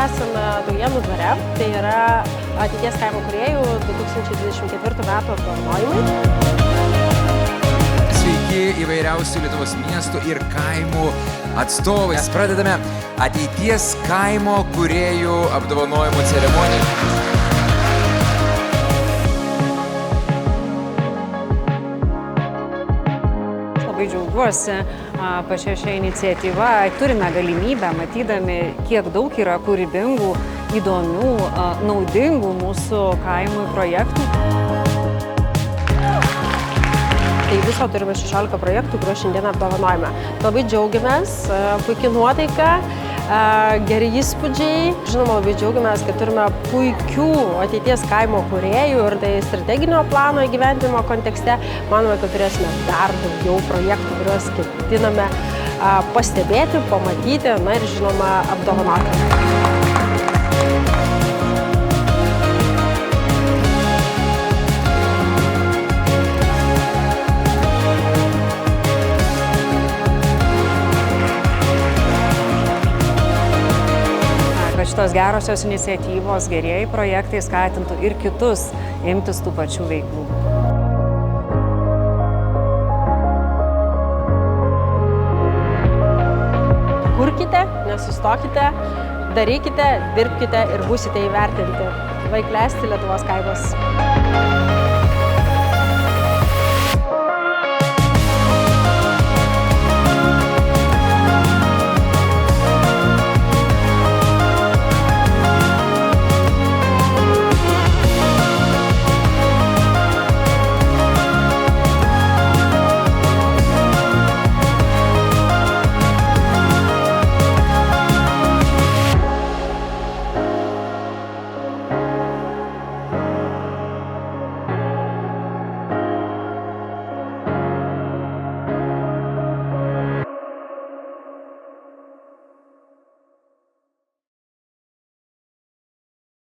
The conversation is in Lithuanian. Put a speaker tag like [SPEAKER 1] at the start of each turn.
[SPEAKER 1] esame Daujėnų dvare, tai yra ateities kaimo kūrėjų 2024 metų apdovanojimai.
[SPEAKER 2] Sveiki įvairiausių Lietuvos miestų ir kaimų atstovai. Mes pradedame ateities kaimo kūrėjų apdovanojimų ceremoniją.
[SPEAKER 3] Labai džiaugiuosi pačia šią iniciatyvą. Turime galimybę, matydami, kiek daug yra kūrybingų, įdomių, naudingų mūsų kaimui projektų.
[SPEAKER 1] Tai viso turime 16 projektų, kuriuos šiandien apdovanojame. Labai džiaugiamės, puikia nuotaika, geri įspūdžiai. Žinoma, labai džiaugiamės, kad turime puikių ateities kaimo kūrėjų ir tai strateginio plano įgyvendinimo kontekste. Manome, kad turėsime dar daugiau projektų, kuriuos ketiname pastebėti, pamatyti, na ir žinoma, apdovanoti.
[SPEAKER 3] Šitos gerosios iniciatyvos, gerieji projektai skatintų ir kitus imtis tų pačių veiklų.
[SPEAKER 1] Kurkite, nesustokite, darykite, dirbkite ir būsite įvertinti. Lai klesti Lietuvos kaimas.